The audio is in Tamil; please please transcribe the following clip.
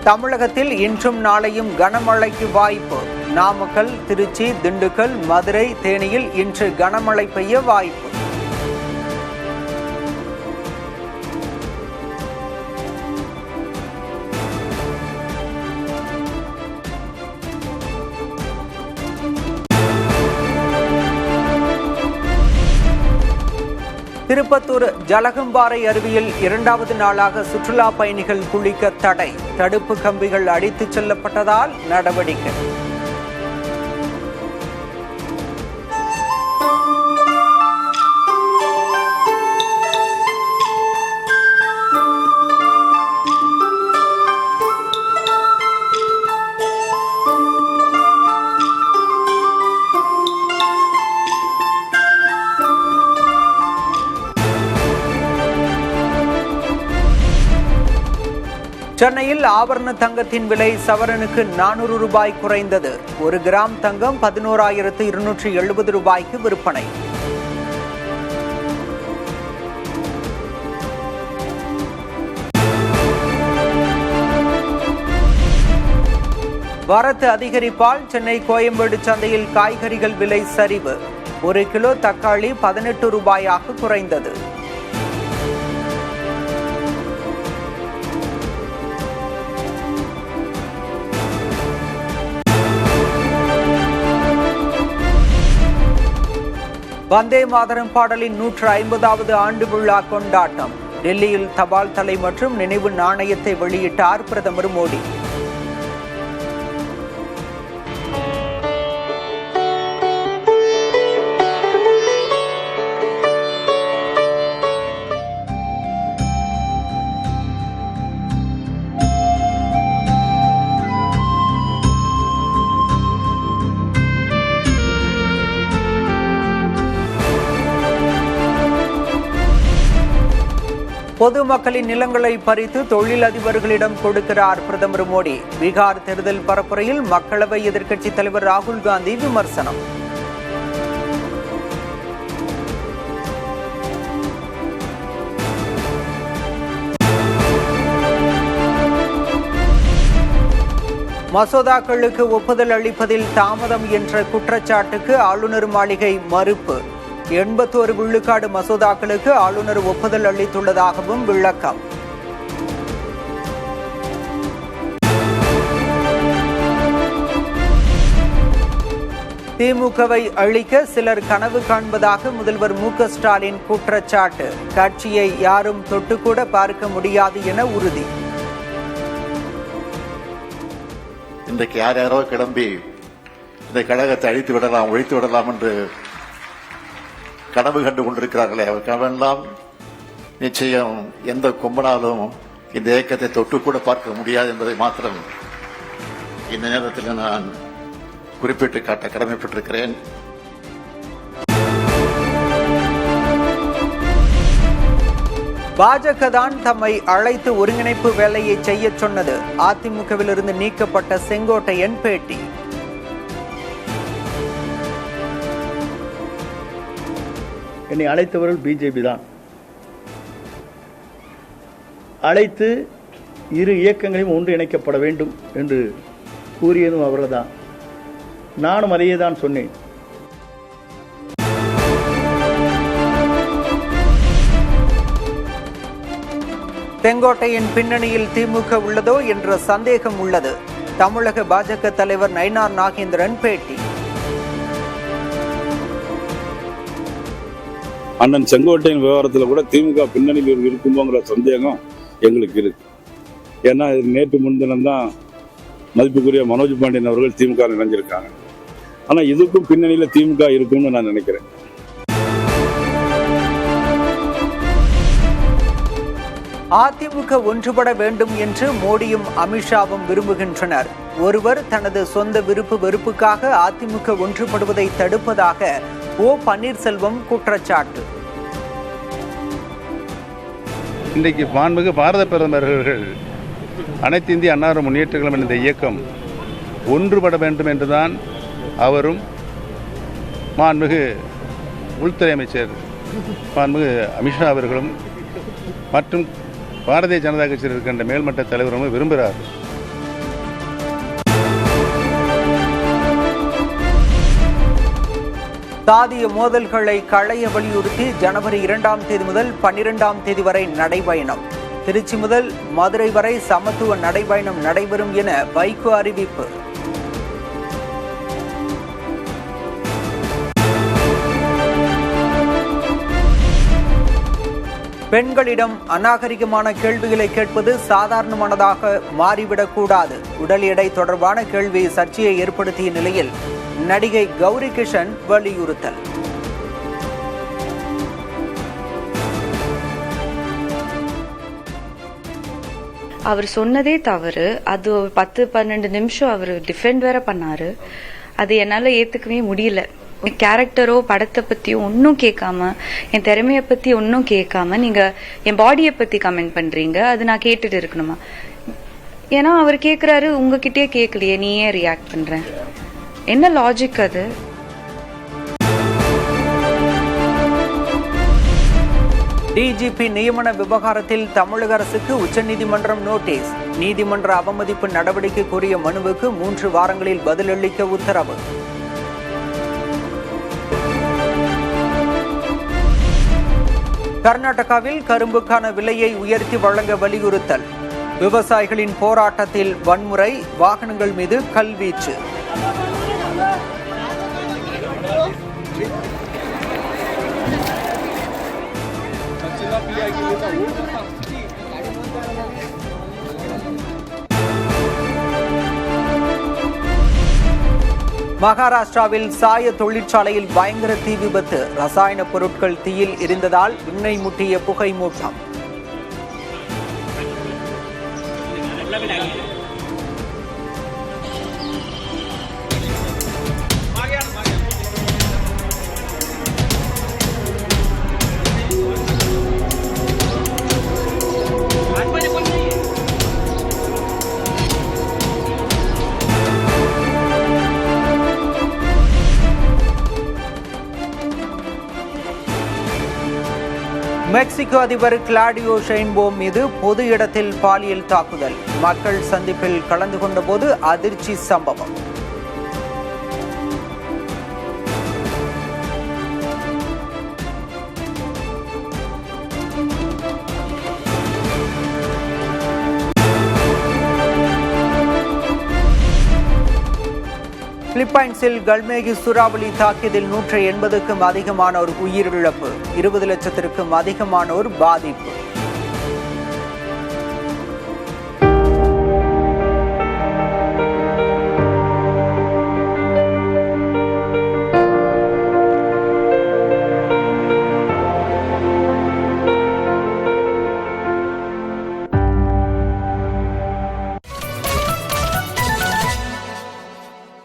தமிழகத்தில் இன்றும் நாளையும் கனமழைக்கு வாய்ப்பு. நாமக்கல், திருச்சி, திண்டுக்கல், மதுரை, தேனியில் இன்று கனமழை பெய்ய வாய்ப்பு. திருப்பத்தூர் ஜலகம்பாறை அருவியில் 2வது நாளாக சுற்றுலா பயணிகள் குளிக்க தடை. தடுப்பு கம்பிகள் அடித்துச் செல்லப்பட்டதால் நடவடிக்கை. சென்னையில் ஆபரண தங்கத்தின் விலை சவரனுக்கு 400 ரூபாய் குறைந்தது. 1 கிராம் தங்கம் 11,270 ரூபாய்க்கு விற்பனை. வரத்து அதிகரிப்பால் சென்னை கோயம்பேடு சந்தையில் காய்கறிகள் விலை சரிவு. 1 கிலோ தக்காளி 18 ரூபாயாக குறைந்தது. வந்தே மாதரம் பாடலின் 150வது ஆண்டு விழா கொண்டாட்டம். டெல்லியில் தபால் தலை மற்றும் நினைவு நாணயத்தை வெளியிட்டார் பிரதமர் மோடி. பொதுமக்களின் நிலங்களை பறித்து தொழிலதிபர்களிடம் கொடுக்கிறார் பிரதமர் மோடி. பீகார் தேர்தல் பரப்புரையில் மக்களவை எதிர்க்கட்சித் தலைவர் ராகுல் காந்தி விமர்சனம். மசோதாக்களுக்கு ஒப்புதல் அளிப்பதில் தாமதம் என்ற குற்றச்சாட்டுக்கு ஆளுநர் மாளிகை மறுப்பு. 81 விழுக்காடு மசோதாக்களுக்கு ஆளுநர் ஒப்புதல் அளித்துள்ளதாகவும் விளக்கம். திமுகவை அழிக்க சிலர் கனவு காண்பதாக முதல்வர் மு.க. ஸ்டாலின் குற்றச்சாட்டு. கட்சியை யாரும் தொட்டுக்கூட பார்க்க முடியாது என உறுதி. இன்றைக்கு யாரோ கிளம்பி இந்த கழகத்தை அழித்து விடலாம், ஒழித்து விடலாம் என்று கனவு கண்டு கொண்டிருக்கிறார்களே, அவர் கனவெல்லாம் நிச்சயம் எந்த கொம்பனாலும் இந்த இயக்கத்தை தொட்டு கூட பார்க்க முடியாது என்பதை மாத்திரம் இந்த நேரத்தில் நான் குறிப்பிட்டு காட்ட கடமைப்பட்டிருக்கிறேன். பாஜக தான் தம்மை அழைத்து ஒருங்கிணைப்பு வேலையை செய்ய சொன்னது. அதிமுகவிலிருந்து நீக்கப்பட்ட செங்கோட்டையன் பேட்டி. என்னை அழைத்தவர்கள் பிஜேபி தான். அழைத்து இரு இயக்கங்களையும் ஒன்று இணைக்கப்பட வேண்டும் என்று கூறியதும் அவர்கள் தான். நானும் அதையே தான் சொன்னேன். செங்கோட்டையின் பின்னணியில் திமுக உள்ளதோ என்ற சந்தேகம் உள்ளது. தமிழக பாஜக தலைவர் நயினார் நாகேந்திரன் பேட்டி. அண்ணன் செங்கோட்டையின் விவகாரத்தில் கூட திமுக பின்னணியில் இருக்குமோங்கிற சந்தேகம் எங்களுக்கு இருக்கு. ஏன்னா நேற்று முன்தினம் தான் மதிப்புக்குரிய மனோஜ் பாண்டியன் அவர்கள் திமுக இணைஞ்சிருக்காங்க. ஆனால் இதுக்கும் பின்னணியில் திமுக இருக்கும்னு நான் நினைக்கிறேன். அதிமுக ஒன்றுபட வேண்டும் என்று மோடியும் அமித்ஷாவும் விரும்புகின்றனர். ஒருவர் தனது சொந்த விருப்பு வெறுப்புக்காக அதிமுக ஒன்றுபடுவதை தடுப்பதாக ஓ. பன்னீர்செல்வம் குற்றச்சாட்டு. இன்றைக்கு மாண்புமிகு பாரத பிரதமர்கள் அனைத்து இந்திய அண்ணா முன்னேற்ற கழகம் இந்த இயக்கம் ஒன்றுபட வேண்டும் என்றுதான் அவரும் மாண்புமிகு உள்துறை அமைச்சர் மாண்புமிகு அமித்ஷா அவர்களும் மற்றும் பாரதிய ஜனதா கட்சியில் இருக்கின்ற மேல்மட்ட தலைவரும் விரும்புகிறார்கள். சாதிய மோதல்களை களைய வலியுறுத்தி ஜனவரி 2ஆம் தேதி முதல் 12ஆம் தேதி வரை நடைபயணம். திருச்சி முதல் மதுரை வரை சமத்துவ நடைபயணம் நடைபெறும் என வைகோ அறிவிப்பு. பெண்களிடம் அநாகரிகமான கேள்விகளை கேட்பது சாதாரணமானதாக மாறிவிடக்கூடாது. உடல் எடை தொடர்பான கேள்வி சர்ச்சையை ஏற்படுத்திய நிலையில் நடிகை கௌரி கிஷன் வலியுறுத்தல். அவர் சொன்னதே தவறு. அது 10-12 நிமிஷம் அவர் டிஃபெண்ட் வேற பண்ணாரு. அது என்னால ஏத்துக்கவே முடியல. என் கேரக்டரோ படத்தை பத்தியோ ஒன்னும் கேட்காம, என் திறமைய பத்தி ஒன்னும் கேட்காம நீங்க என் பாடியை பத்தி கமெண்ட் பண்றீங்க. அது நான் கேட்டுட்டு இருக்கணுமா? ஏன்னா அவர் கேக்குறாரு, உங்ககிட்டயே கேட்கலையே, நீ ஏன் ரியாக்ட் பண்ற? என்ன லாஜிக் அது? டிஜிபி நியமன விவகாரத்தில் தமிழக அரசுக்கு உச்சநீதிமன்றம் நோட்டீஸ். நீதிமன்ற அவமதிப்பு நடவடிக்கை கோரிய மனுவுக்கு 3 வாரங்களில் பதிலளிக்க உத்தரவு. கர்நாடகாவில் கரும்புக்கான விலையை உயர்த்தி வழங்க வலியுறுத்தல். விவசாயிகளின் போராட்டத்தில் வன்முறை, வாகனங்கள் மீது கல்வீச்சு. மகாராஷ்டிராவில் சாய தொழிற்சாலையில் பயங்கர தீ விபத்து. ரசாயன பொருட்கள் தீயில் எரிந்ததால் விண்ணை முட்டிய புகை மூட்டம். மெக்சிகோ அதிபர் கிளாடியோ ஷெயின்போம் மீது பொது இடத்தில் பாலியல் தாக்குதல். மக்கள் சந்திப்பில் கலந்து கொண்டபோது அதிர்ச்சி சம்பவம். பிலிப்பைன்ஸில் கல்மேகி சூறாவளி தாக்கியதில் 180க்கும் அதிகமானோர் உயிரிழப்பு, 20 லட்சத்திற்கும் அதிகமானோர் பாதிப்பு.